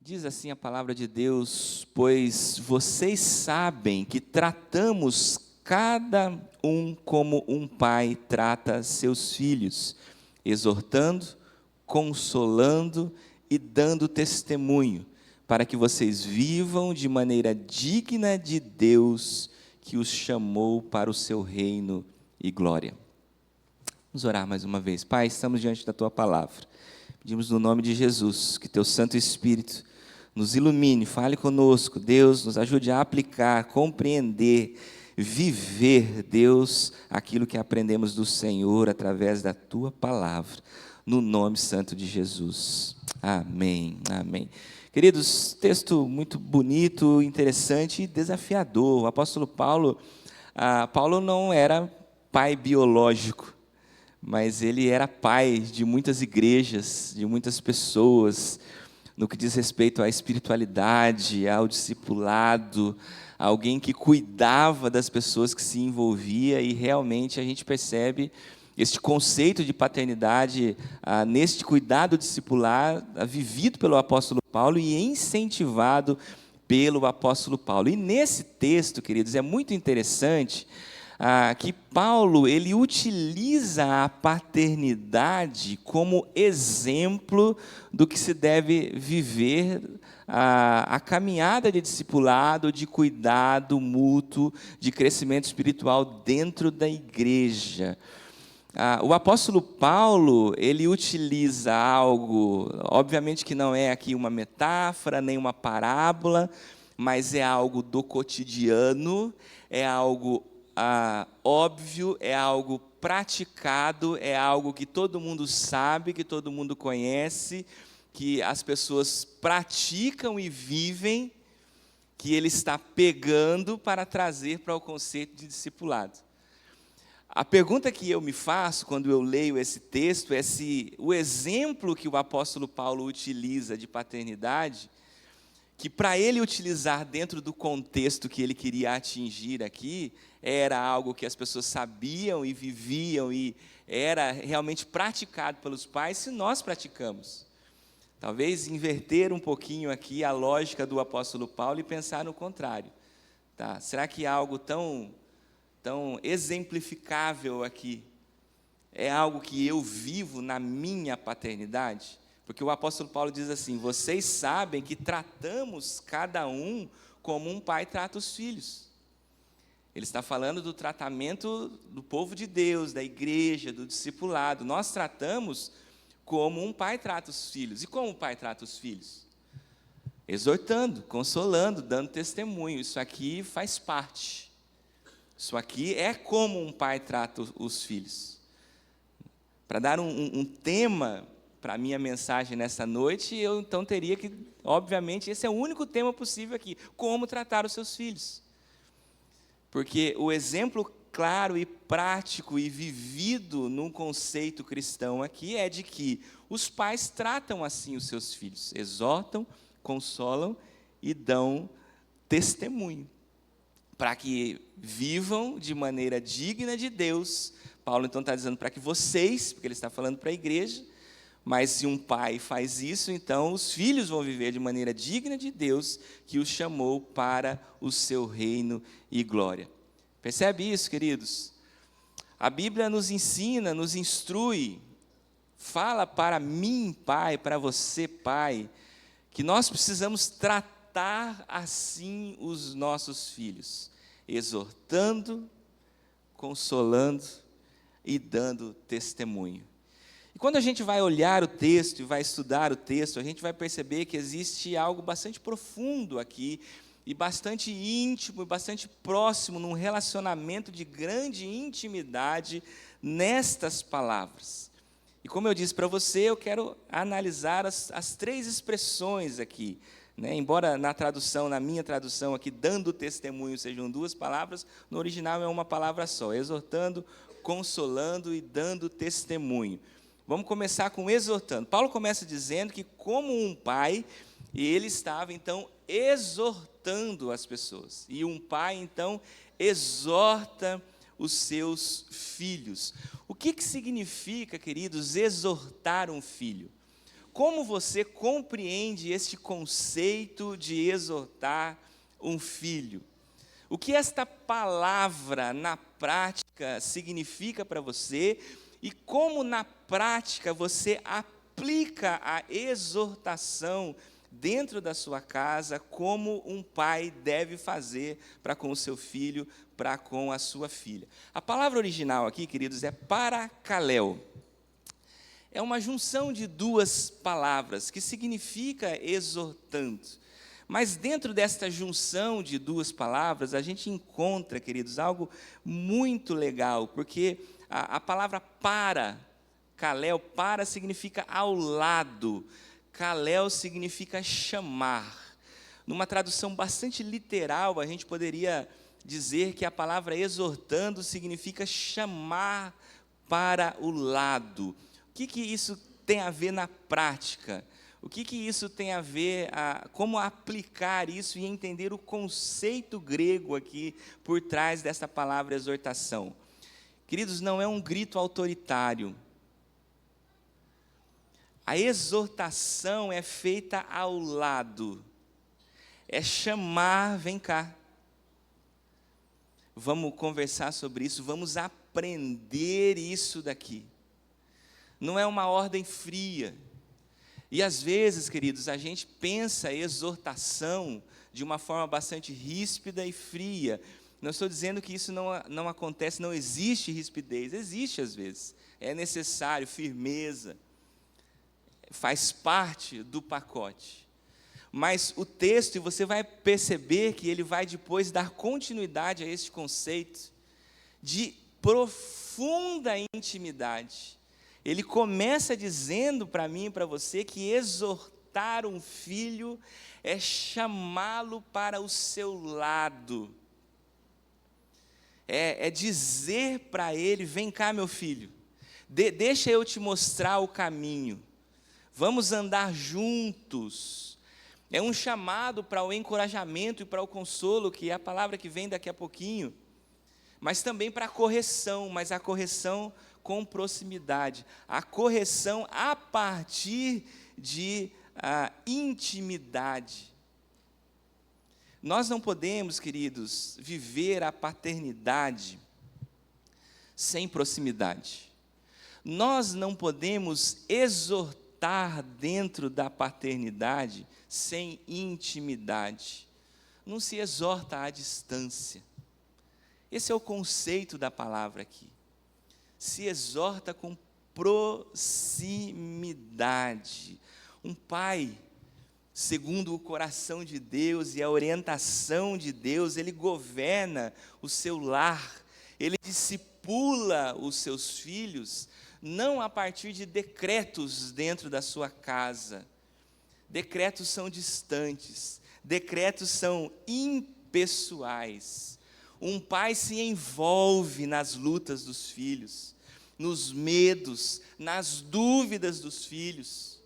Diz assim a palavra de Deus: pois vocês sabem que tratamos cada um como um pai trata seus filhos, exortando, consolando e dando testemunho, para que vocês vivam de maneira digna de Deus, que os chamou para o seu reino e glória. Vamos orar mais uma vez. Pai, estamos diante da Tua palavra. Pedimos no nome de Jesus, que Teu Santo Espírito nos ilumine, fale conosco, Deus, nos ajude a aplicar, compreender, viver, Deus, aquilo que aprendemos do Senhor através da Tua palavra, no nome santo de Jesus. Amém, amém. Queridos, texto muito bonito, interessante e desafiador. O apóstolo Paulo, Paulo não era pai biológico, mas ele era pai de muitas igrejas, de muitas pessoas, no que diz respeito à espiritualidade, ao discipulado, alguém que cuidava das pessoas que se envolvia, e realmente a gente percebe este conceito de paternidade, neste cuidado discipular, vivido pelo apóstolo Paulo e incentivado pelo apóstolo Paulo. E nesse texto, queridos, é muito interessante que Paulo ele utiliza a paternidade como exemplo do que se deve viver a caminhada de discipulado, de cuidado mútuo, de crescimento espiritual dentro da igreja. O apóstolo Paulo, ele utiliza algo, obviamente que não é aqui uma metáfora, nem uma parábola, mas é algo do cotidiano, é algo óbvio, é algo praticado, é algo que todo mundo sabe, que todo mundo conhece, que as pessoas praticam e vivem, que ele está pegando para trazer para o conceito de discipulado. A pergunta que eu me faço quando eu leio esse texto é se o exemplo que o apóstolo Paulo utiliza de paternidade, que para ele utilizar dentro do contexto que ele queria atingir aqui, era algo que as pessoas sabiam e viviam e era realmente praticado pelos pais, se nós praticamos. Talvez inverter um pouquinho aqui a lógica do apóstolo Paulo e pensar no contrário. Tá? Será que algo tão exemplificável aqui é algo que eu vivo na minha paternidade? Porque o apóstolo Paulo diz assim: vocês sabem que tratamos cada um como um pai trata os filhos. Ele está falando do tratamento do povo de Deus, da igreja, do discipulado. Nós tratamos como um pai trata os filhos. E como o pai trata os filhos? Exortando, consolando, dando testemunho. Isso aqui faz parte. Isso aqui é como um pai trata os filhos. Para dar um tema para a minha mensagem nessa noite, eu então teria que, obviamente, esse é o único tema possível aqui: como tratar os seus filhos. Porque o exemplo claro e prático e vivido num conceito cristão aqui é de que os pais tratam assim os seus filhos, exortam, consolam e dão testemunho, para que vivam de maneira digna de Deus. Paulo então está dizendo para que vocês, porque ele está falando para a igreja, mas se um pai faz isso, então os filhos vão viver de maneira digna de Deus, que os chamou para o seu reino e glória. Percebe isso, queridos? A Bíblia nos ensina, nos instrui, fala para mim, pai, para você, pai, que nós precisamos tratar assim os nossos filhos, exortando, consolando e dando testemunho. E quando a gente vai olhar o texto e vai estudar o texto, a gente vai perceber que existe algo bastante profundo aqui, e bastante íntimo, e bastante próximo, num relacionamento de grande intimidade nestas palavras. E como eu disse para você, eu quero analisar as três expressões aqui, né? Embora na minha tradução aqui, dando testemunho, sejam duas palavras, no original é uma palavra só: exortando, consolando e dando testemunho. Vamos começar com exortando. Paulo começa dizendo que, como um pai, ele estava então exortando as pessoas. E um pai então exorta os seus filhos. O que significa, queridos, exortar um filho? como você compreende este conceito de exortar um filho? O que esta palavra na prática significa para você e como na prática você aplica a exortação dentro da sua casa, como um pai deve fazer para com o seu filho, para com a sua filha. A palavra original aqui, queridos, é paracaléu. É uma junção de duas palavras que significa exortando. Mas dentro desta junção de duas palavras, a gente encontra, queridos, algo muito legal, porque a palavra para, caléu, para significa ao lado, caléu significa chamar. Numa tradução bastante literal, a gente poderia dizer que a palavra exortando significa chamar para o lado. O que isso tem a ver na prática? O que isso tem a ver, como aplicar isso e entender o conceito grego aqui por trás dessa palavra exortação? Queridos, não é um grito autoritário. A exortação é feita ao lado. É chamar, vem cá. Vamos conversar sobre isso, vamos aprender isso daqui. Não é uma ordem fria. E às vezes, queridos, a gente pensa a exortação de uma forma bastante ríspida e fria. Não estou dizendo que isso não acontece, não existe rispidez. Existe às vezes. É necessário firmeza. Faz parte do pacote. Mas o texto, e você vai perceber que ele vai depois dar continuidade a este conceito de profunda intimidade. Ele começa dizendo para mim e para você que exortar um filho é chamá-lo para o seu lado. É dizer para ele, vem cá meu filho, deixa eu te mostrar o caminho. Vamos andar juntos. É um chamado para o encorajamento e para o consolo, que é a palavra que vem daqui a pouquinho. Mas também para a correção, mas a correção com proximidade. A correção a partir de intimidade. Nós não podemos, queridos, viver a paternidade sem proximidade. Nós não podemos exortar dentro da paternidade sem intimidade. Não se exorta à distância. Esse é o conceito da palavra aqui. Se exorta com proximidade. Um pai, segundo o coração de Deus e a orientação de Deus, ele governa o seu lar, ele discipula os seus filhos, não a partir de decretos dentro da sua casa. Decretos são distantes, decretos são impessoais. Um pai se envolve nas lutas dos filhos, nos medos, nas dúvidas dos filhos.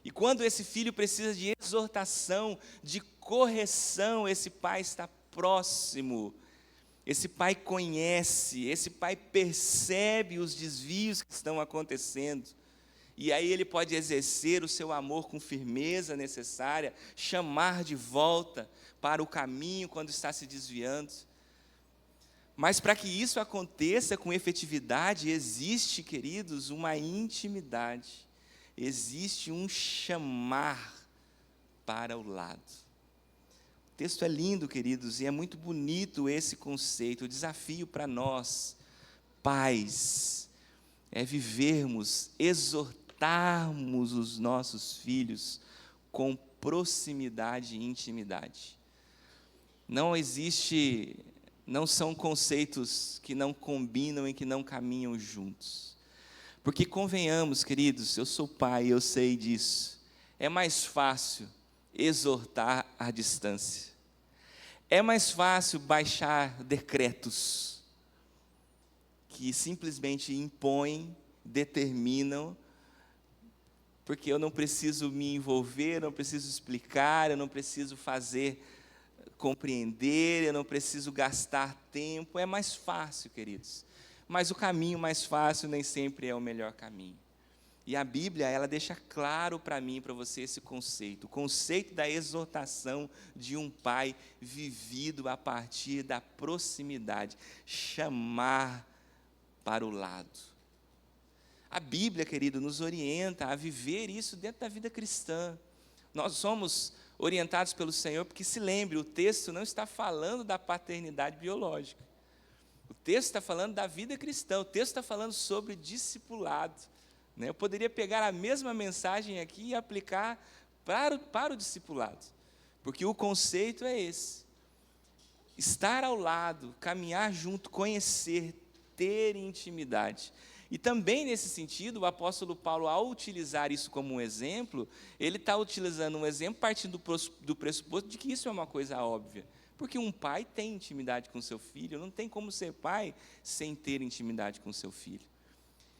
E quando esse filho precisa de exortação, de correção, esse pai está próximo. Esse pai conhece, esse pai percebe os desvios que estão acontecendo. E aí ele pode exercer o seu amor com firmeza necessária, chamar de volta para o caminho quando está se desviando. Mas para que isso aconteça com efetividade, existe, queridos, uma intimidade. Existe um chamar para o lado. O texto é lindo, queridos, e é muito bonito esse conceito. O desafio para nós, pais, é vivermos, exortarmos os nossos filhos com proximidade e intimidade. Não são conceitos que não combinam e que não caminham juntos. Porque convenhamos, queridos, eu sou pai, eu sei disso. É mais fácil exortar à distância. É mais fácil baixar decretos que simplesmente impõem, determinam, porque eu não preciso me envolver, eu não preciso explicar, eu não preciso fazer compreender, eu não preciso gastar tempo. É mais fácil, queridos. Mas o caminho mais fácil nem sempre é o melhor caminho. E a Bíblia, ela deixa claro para mim e para você esse conceito, o conceito da exortação de um pai vivido a partir da proximidade, chamar para o lado. A Bíblia, querido, nos orienta a viver isso dentro da vida cristã. Nós somos orientados pelo Senhor, porque se lembre, o texto não está falando da paternidade biológica. O texto está falando da vida cristã, o texto está falando sobre discipulado. Eu poderia pegar a mesma mensagem aqui e aplicar para o discipulado, porque o conceito é esse: estar ao lado, caminhar junto, conhecer, ter intimidade. E também nesse sentido, o apóstolo Paulo, ao utilizar isso como um exemplo, ele está utilizando um exemplo partindo do pressuposto de que isso é uma coisa óbvia, porque um pai tem intimidade com seu filho, não tem como ser pai sem ter intimidade com seu filho.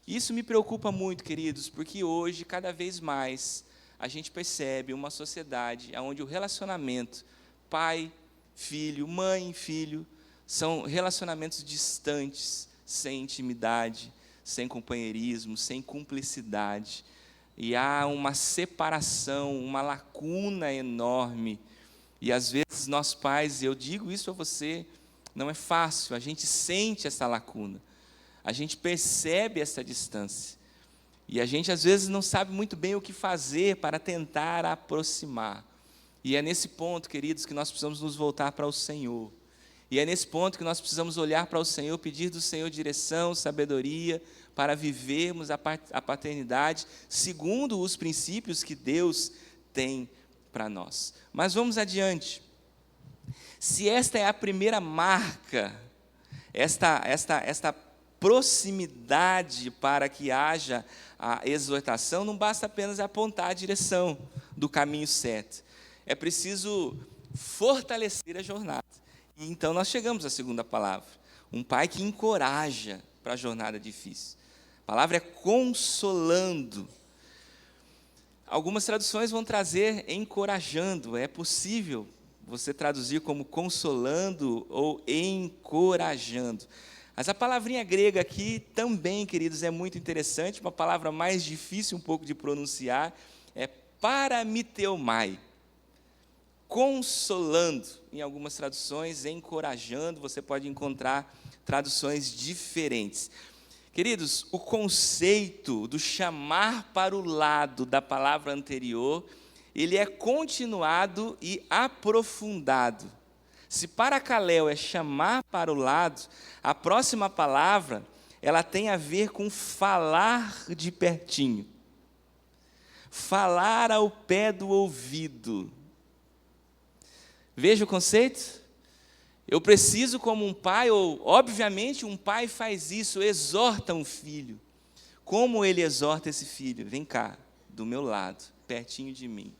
Isso me preocupa muito, queridos, porque hoje, cada vez mais, a gente percebe uma sociedade onde o relacionamento pai, filho, mãe, filho, são relacionamentos distantes, sem intimidade, sem companheirismo, sem cumplicidade. E há uma separação, uma lacuna enorme. E às vezes nós pais, eu digo isso a você, não é fácil, a gente sente essa lacuna. A gente percebe essa distância. E a gente, às vezes, não sabe muito bem o que fazer para tentar aproximar. E é nesse ponto, queridos, que nós precisamos nos voltar para o Senhor. E é nesse ponto que nós precisamos olhar para o Senhor, pedir do Senhor direção, sabedoria, para vivermos a paternidade segundo os princípios que Deus tem para nós. Mas vamos adiante. Se esta é a primeira marca, esta proximidade para que haja a exortação, não basta apenas apontar a direção do caminho certo. É preciso fortalecer a jornada. E então nós chegamos à segunda palavra. Um pai que encoraja para a jornada difícil. A palavra é consolando. Algumas traduções vão trazer encorajando. É possível você traduzir como consolando ou encorajando. Mas a palavrinha grega aqui também, queridos, é muito interessante, uma palavra mais difícil um pouco de pronunciar, é paramiteomai, consolando, em algumas traduções, encorajando, você pode encontrar traduções diferentes. Queridos, o conceito do chamar para o lado da palavra anterior, ele é continuado e aprofundado. Se paracaléu é chamar para o lado, a próxima palavra, ela tem a ver com falar de pertinho. Falar ao pé do ouvido. Veja o conceito? Eu preciso como um pai, ou obviamente um pai faz isso, exorta um filho. Como ele exorta esse filho? Vem cá, do meu lado, pertinho de mim.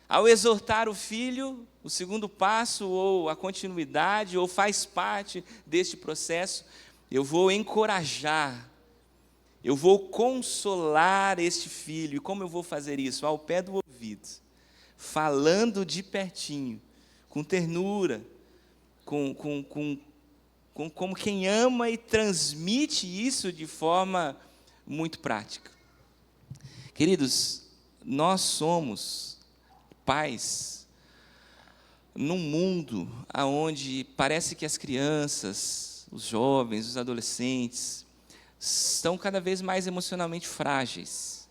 Ao exortar o filho, o segundo passo, ou a continuidade, ou faz parte deste processo, eu vou encorajar, eu vou consolar este filho. E como eu vou fazer isso? Ao pé do ouvido, falando de pertinho, com ternura, como quem ama e transmite isso de forma muito prática. Queridos, nós somos pais num mundo onde parece que as crianças, os jovens, os adolescentes estão cada vez mais emocionalmente frágeis.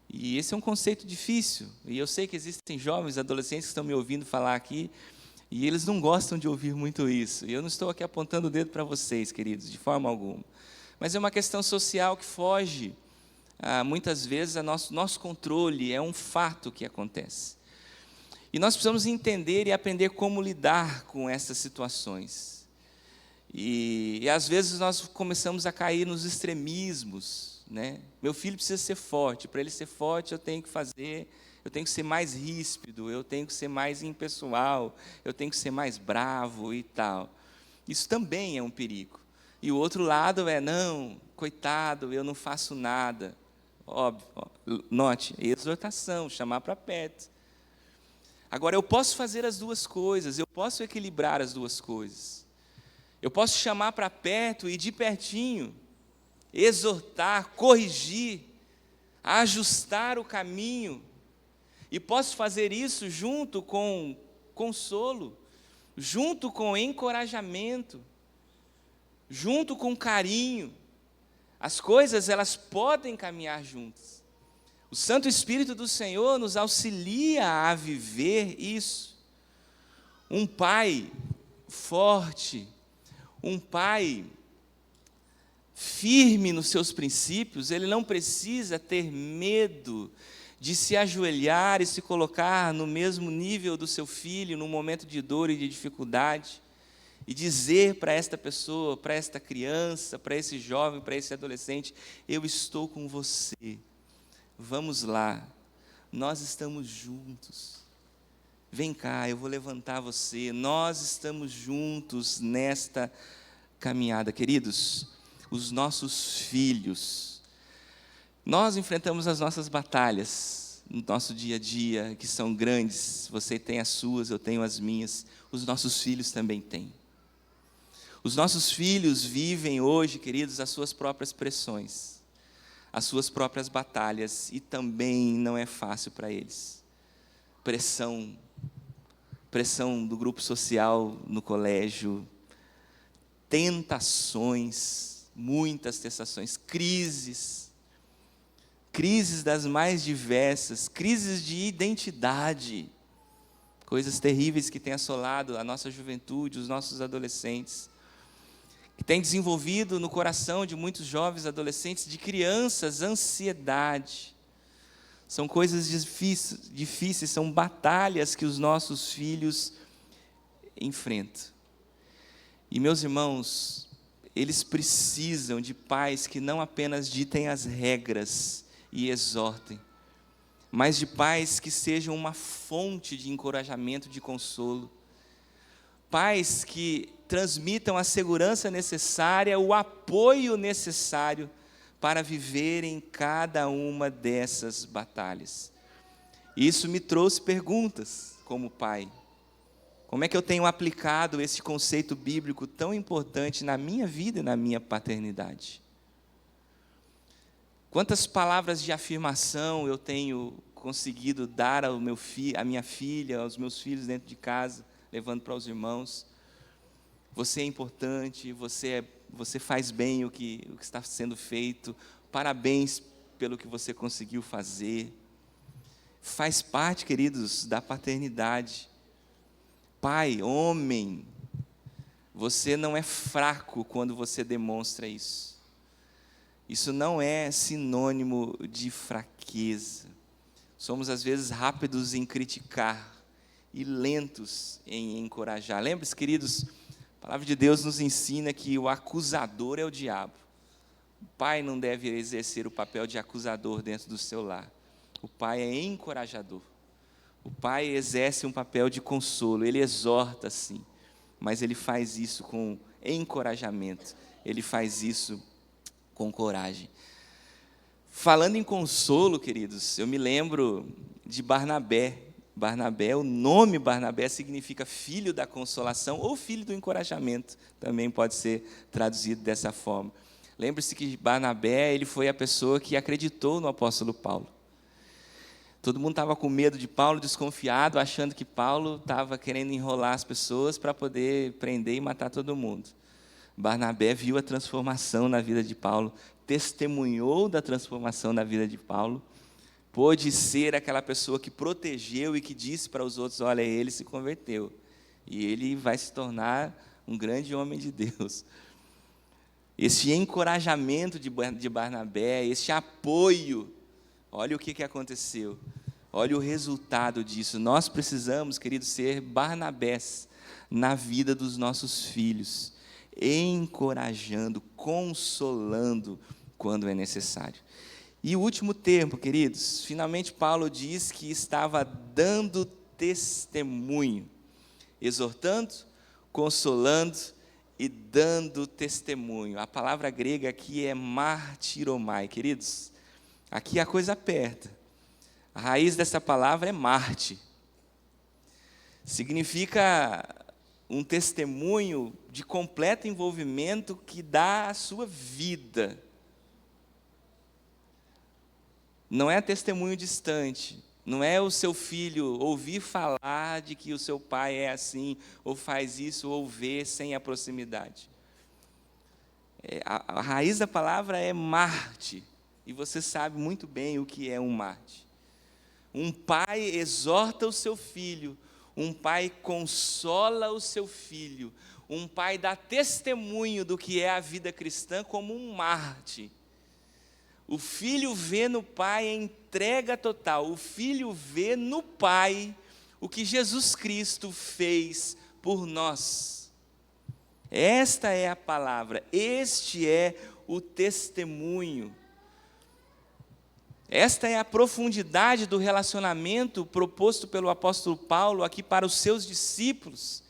E esse é um conceito difícil. E eu sei que existem jovens, adolescentes que estão me ouvindo falar aqui e eles não gostam de ouvir muito isso. E eu não estou aqui apontando o dedo para vocês, queridos, de forma alguma. Mas é uma questão social que foge, muitas vezes, a nosso controle. É um fato que acontece. E nós precisamos entender e aprender como lidar com essas situações. E às vezes nós começamos a cair nos extremismos, né? Meu filho precisa ser forte, para ele ser forte eu tenho que ser mais ríspido, eu tenho que ser mais impessoal, eu tenho que ser mais bravo e tal. Isso também é um perigo. E o outro lado é, não, coitado, eu não faço nada. Óbvio, note, exortação, chamar para perto. Agora, eu posso fazer as duas coisas, eu posso equilibrar as duas coisas. Eu posso chamar para perto e de pertinho, exortar, corrigir, a ajustar o caminho, e posso fazer isso junto com consolo, junto com encorajamento, junto com carinho. As coisas, elas podem caminhar juntas. O Santo Espírito do Senhor nos auxilia a viver isso. Um pai forte, um pai firme nos seus princípios, ele não precisa ter medo de se ajoelhar e se colocar no mesmo nível do seu filho, num momento de dor e de dificuldade, e dizer para esta pessoa, para esta criança, para esse jovem, para esse adolescente: eu estou com você, vamos lá, nós estamos juntos, vem cá, eu vou levantar você, nós estamos juntos nesta caminhada. Queridos, os nossos filhos, nós enfrentamos as nossas batalhas no nosso dia a dia, que são grandes. Você tem as suas, eu tenho as minhas, os nossos filhos também têm. Os nossos filhos vivem hoje, queridos, as suas próprias pressões, as suas próprias batalhas, e também não é fácil para eles. Pressão do grupo social no colégio, tentações, muitas tentações, crises das mais diversas, crises de identidade, coisas terríveis que têm assolado a nossa juventude, os nossos adolescentes, que tem desenvolvido no coração de muitos jovens adolescentes, de crianças, ansiedade. São coisas difíceis, são batalhas que os nossos filhos enfrentam. E, meus irmãos, eles precisam de pais que não apenas ditem as regras e exortem, mas de pais que sejam uma fonte de encorajamento, de consolo. Pais que transmitam a segurança necessária, o apoio necessário para viverem cada uma dessas batalhas. Isso me trouxe perguntas como pai. Como é que eu tenho aplicado esse conceito bíblico tão importante na minha vida e na minha paternidade? Quantas palavras de afirmação eu tenho conseguido dar ao meu filho, à minha filha, aos meus filhos dentro de casa, levando para os irmãos? Você é importante, você faz bem o que está sendo feito, parabéns pelo que você conseguiu fazer. Faz parte, queridos, da paternidade. Pai, homem, você não é fraco quando você demonstra isso. Isso não é sinônimo de fraqueza. Somos, às vezes, rápidos em criticar e lentos em encorajar. Lembre-se, queridos, a palavra de Deus nos ensina que o acusador é o diabo. O pai não deve exercer o papel de acusador dentro do seu lar. O pai é encorajador. O pai exerce um papel de consolo, ele exorta sim, mas ele faz isso com encorajamento, ele faz isso com coragem. Falando em consolo, queridos, eu me lembro de Barnabé. O nome Barnabé significa filho da consolação ou filho do encorajamento, também pode ser traduzido dessa forma. Lembre-se que Barnabé, ele foi a pessoa que acreditou no apóstolo Paulo. Todo mundo estava com medo de Paulo, desconfiado, achando que Paulo estava querendo enrolar as pessoas para poder prender e matar todo mundo. Barnabé viu a transformação na vida de Paulo, testemunhou da transformação na vida de Paulo, pôde ser aquela pessoa que protegeu e que disse para os outros: olha, ele se converteu, e ele vai se tornar um grande homem de Deus. Esse encorajamento de Barnabé, esse apoio, olha o que aconteceu, olha o resultado disso. Nós precisamos, queridos, ser Barnabés na vida dos nossos filhos, encorajando, consolando quando é necessário. E o último termo, queridos, finalmente Paulo diz que estava dando testemunho, exortando, consolando e dando testemunho. A palavra grega aqui é martiromai, queridos. Aqui a coisa aperta. A raiz dessa palavra é Marte. Significa um testemunho de completo envolvimento que dá a sua vida. não é testemunho distante, não é o seu filho ouvir falar de que o seu pai é assim, ou faz isso, ou vê sem a proximidade. A raiz da palavra é Marte, e você sabe muito bem o que é um Marte. Um pai exorta o seu filho, um pai consola o seu filho, um pai dá testemunho do que é a vida cristã como um Marte. O filho vê no pai a entrega total, o filho vê no pai o que Jesus Cristo fez por nós. Esta é a palavra, este é o testemunho. Esta é a profundidade do relacionamento proposto pelo apóstolo Paulo aqui para os seus discípulos,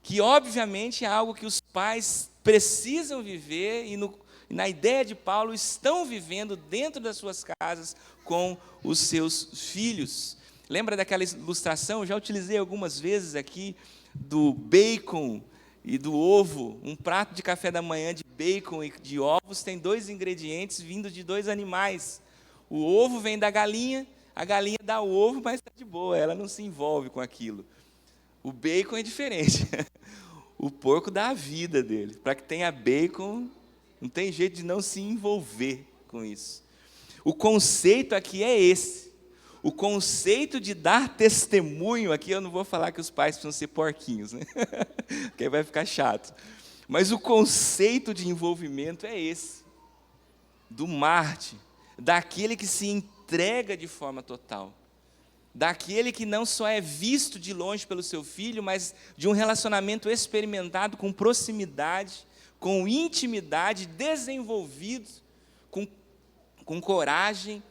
que obviamente é algo que os pais precisam viver e na ideia de Paulo estão vivendo dentro das suas casas com os seus filhos. Lembra daquela ilustração? Eu já utilizei algumas vezes aqui do bacon e do ovo. Um prato de café da manhã de bacon e de ovos tem 2 ingredientes vindos de 2 animais. O ovo vem da galinha, a galinha dá o ovo, mas está de boa, ela não se envolve com aquilo. O bacon é diferente. O porco dá a vida dele. Para que tenha bacon, não tem jeito de não se envolver com isso. O conceito aqui é esse. O conceito de dar testemunho, aqui eu não vou falar que os pais precisam ser porquinhos, né? Porque aí vai ficar chato. Mas o conceito de envolvimento é esse. Do Marte. Daquele que se entrega de forma total, daquele que não só é visto de longe pelo seu filho, mas de um relacionamento experimentado com proximidade, com intimidade, desenvolvido, com coragem,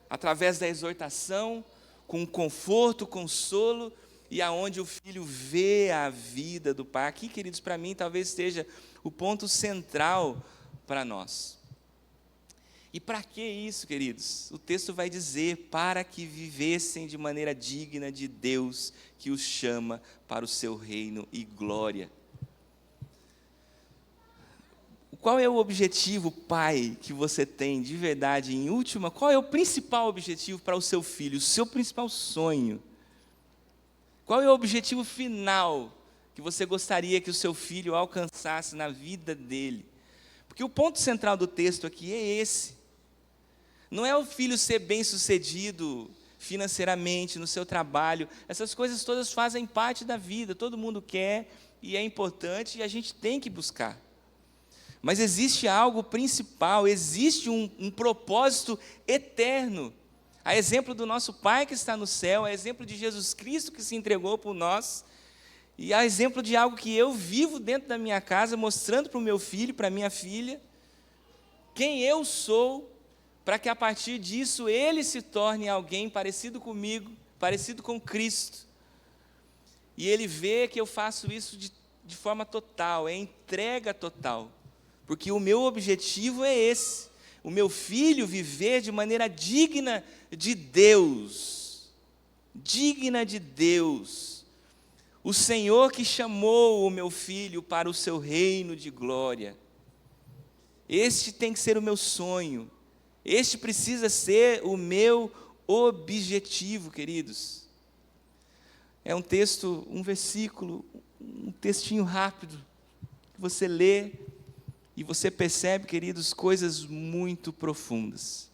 através da exortação, com conforto, consolo, e aonde o filho vê a vida do pai. Aqui, queridos, para mim, talvez seja o ponto central para nós. E para que isso, queridos? O texto vai dizer, para que vivessem de maneira digna de Deus, que os chama para o seu reino e glória. Qual é o objetivo, pai, que você tem de verdade, em última? Qual é o principal objetivo para o seu filho, o seu principal sonho? Qual é o objetivo final que você gostaria que o seu filho alcançasse na vida dele? Porque o ponto central do texto aqui é esse. Não é o filho ser bem-sucedido financeiramente, no seu trabalho. Essas coisas todas fazem parte da vida, todo mundo quer, e é importante, e a gente tem que buscar. Mas existe algo principal, existe um propósito eterno. A exemplo do nosso Pai que está no céu, a exemplo de Jesus Cristo que se entregou por nós, e a exemplo de algo que eu vivo dentro da minha casa, mostrando para o meu filho, para a minha filha, quem eu sou, para que a partir disso ele se torne alguém parecido comigo, parecido com Cristo. E ele vê que eu faço isso de forma total, é entrega total. Porque o meu objetivo é esse, o meu filho viver de maneira digna de Deus. Digna de Deus. O Senhor que chamou o meu filho para o seu reino de glória. Este tem que ser o meu sonho. Este precisa ser o meu objetivo, queridos. É um texto, um versículo, um textinho rápido, que você lê e você percebe, queridos, coisas muito profundas.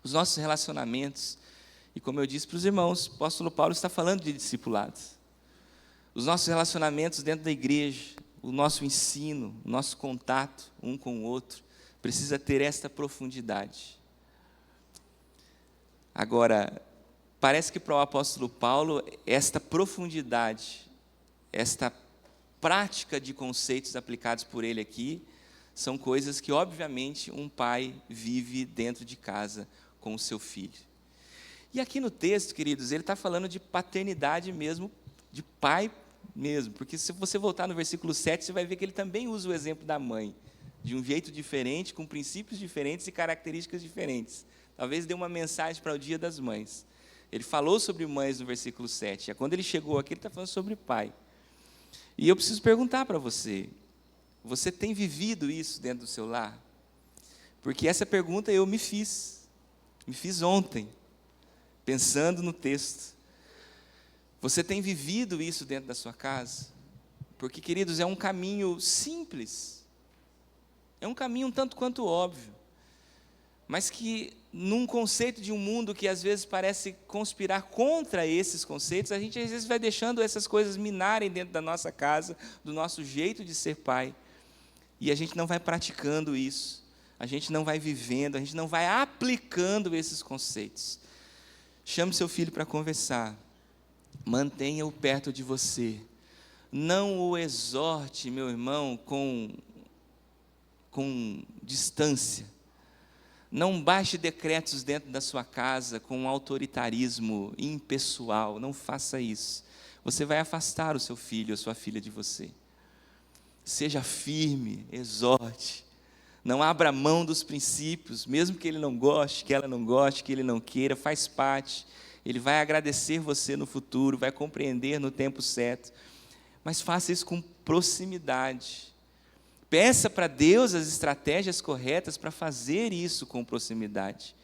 Os nossos relacionamentos, e como eu disse para os irmãos, o apóstolo Paulo está falando de discipulado. Os nossos relacionamentos dentro da igreja, o nosso ensino, o nosso contato um com o outro, precisa ter esta profundidade. Agora, parece que para o apóstolo Paulo, esta profundidade, esta prática de conceitos aplicados por ele aqui, são coisas que, obviamente, um pai vive dentro de casa com o seu filho. E aqui no texto, queridos, ele está falando de paternidade mesmo, de pai mesmo, porque se você voltar no versículo 7, você vai ver que ele também usa o exemplo da mãe, de um jeito diferente, com princípios diferentes e características diferentes. Talvez dê uma mensagem para o Dia das Mães. Ele falou sobre mães no versículo 7, e quando ele chegou aqui, ele está falando sobre pai. E eu preciso perguntar para você, você tem vivido isso dentro do seu lar? Porque essa pergunta eu me fiz. Me fiz ontem, pensando no texto. Você tem vivido isso dentro da sua casa? Porque, queridos, é um caminho simples, é um caminho um tanto quanto óbvio, mas que, num conceito de um mundo que às vezes parece conspirar contra esses conceitos, a gente às vezes vai deixando essas coisas minarem dentro da nossa casa, do nosso jeito de ser pai, e a gente não vai praticando isso, a gente não vai vivendo, a gente não vai aplicando esses conceitos. Chame seu filho para conversar, mantenha-o perto de você, não o exorte, meu irmão, com distância, não baixe decretos dentro da sua casa com um autoritarismo impessoal, não faça isso, você vai afastar o seu filho, a sua filha de você. Seja firme, exorte, não abra mão dos princípios, mesmo que ele não goste, que ela não goste, que ele não queira, faz parte, ele vai agradecer você no futuro, vai compreender no tempo certo, mas faça isso com proximidade, peça para Deus as estratégias corretas para fazer isso com proximidade,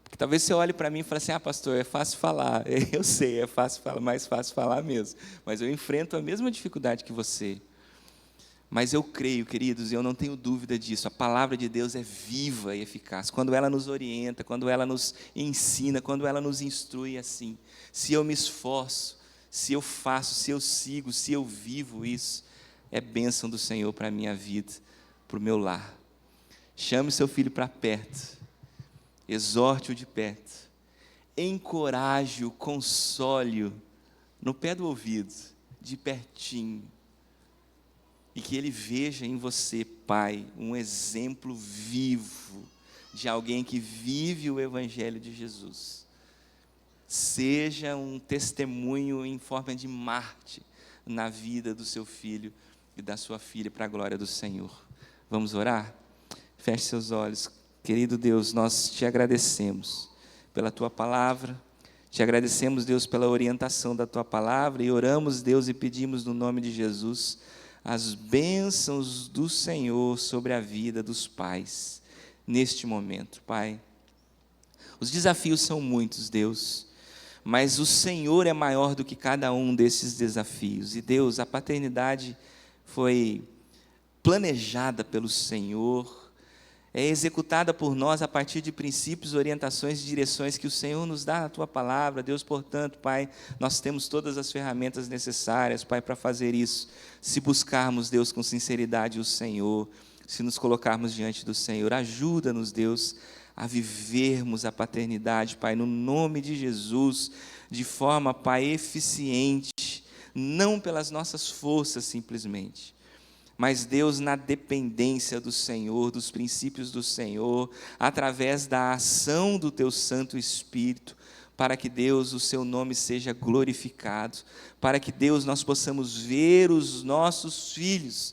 porque talvez você olhe para mim e fale assim, pastor, é fácil falar, eu sei, é fácil falar, mais fácil falar mesmo, mas eu enfrento a mesma dificuldade que você. Mas eu creio, queridos, e eu não tenho dúvida disso, a palavra de Deus é viva e eficaz, quando ela nos orienta, quando ela nos ensina, quando ela nos instrui assim, se eu me esforço, se eu faço, se eu sigo, se eu vivo isso, é bênção do Senhor para a minha vida, para o meu lar. Chame seu filho para perto, exorte-o de perto, encoraje-o, console-o, no pé do ouvido, de pertinho, e que ele veja em você, pai, um exemplo vivo de alguém que vive o Evangelho de Jesus. Seja um testemunho em forma de Marte na vida do seu filho e da sua filha, para a glória do Senhor. Vamos orar? Feche seus olhos. Querido Deus, nós te agradecemos pela tua palavra, te agradecemos, Deus, pela orientação da tua palavra, e oramos, Deus, e pedimos no nome de Jesus as bênçãos do Senhor sobre a vida dos pais, neste momento, Pai. Os desafios são muitos, Deus, mas o Senhor é maior do que cada um desses desafios, e Deus, a paternidade foi planejada pelo Senhor, é executada por nós a partir de princípios, orientações e direções que o Senhor nos dá na tua palavra, Deus. Portanto, Pai, nós temos todas as ferramentas necessárias, Pai, para fazer isso, se buscarmos, Deus, com sinceridade o Senhor, se nos colocarmos diante do Senhor. Ajuda-nos, Deus, a vivermos a paternidade, Pai, no nome de Jesus, de forma, Pai, eficiente, não pelas nossas forças simplesmente, mas, Deus, na dependência do Senhor, dos princípios do Senhor, através da ação do teu Santo Espírito, para que, Deus, o seu nome seja glorificado, para que, Deus, nós possamos ver os nossos filhos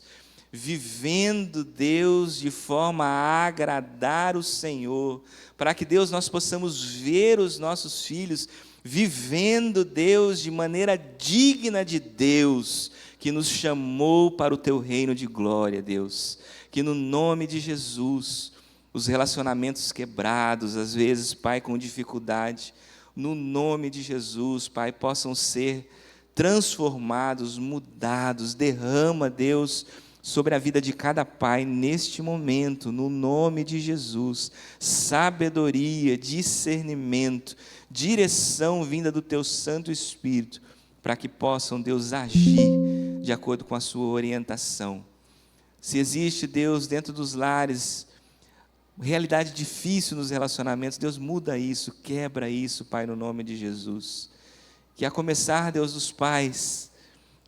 vivendo, Deus, de forma a agradar o Senhor, para que, Deus, nós possamos ver os nossos filhos vivendo, Deus, de maneira digna de Deus, que nos chamou para o teu reino de glória, Deus, que no nome de Jesus, os relacionamentos quebrados, às vezes, Pai, com dificuldade, no nome de Jesus, Pai, possam ser transformados, mudados. Derrama, Deus, sobre a vida de cada pai neste momento, no nome de Jesus, sabedoria, discernimento, direção vinda do teu Santo Espírito, para que possam, Deus, agir de acordo com a sua orientação. Se existe, Deus, dentro dos lares, realidade difícil nos relacionamentos, Deus, muda isso, quebra isso, Pai, no nome de Jesus. Que a começar, Deus, dos pais,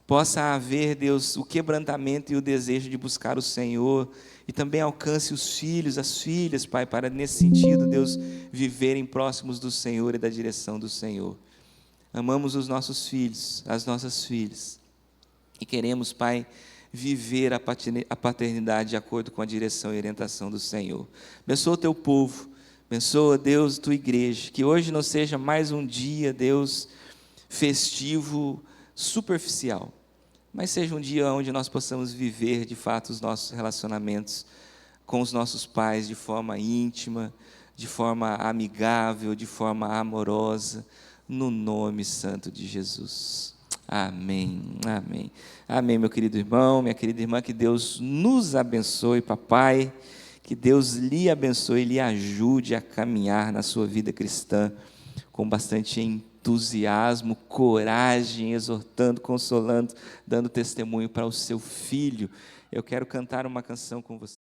possa haver, Deus, o quebrantamento e o desejo de buscar o Senhor, e também alcance os filhos, as filhas, Pai, para nesse sentido, Deus, viverem próximos do Senhor e da direção do Senhor. Amamos os nossos filhos, as nossas filhas, e queremos, Pai, viver a paternidade de acordo com a direção e orientação do Senhor. Abençoa o teu povo, abençoa, Deus, tua igreja, que hoje não seja mais um dia, Deus, festivo, superficial, mas seja um dia onde nós possamos viver, de fato, os nossos relacionamentos com os nossos pais de forma íntima, de forma amigável, de forma amorosa, no nome santo de Jesus. Amém, amém. Amém, meu querido irmão, minha querida irmã, que Deus nos abençoe, papai, que Deus lhe abençoe e lhe ajude a caminhar na sua vida cristã com bastante entusiasmo, coragem, exortando, consolando, dando testemunho para o seu filho. Eu quero cantar uma canção com você.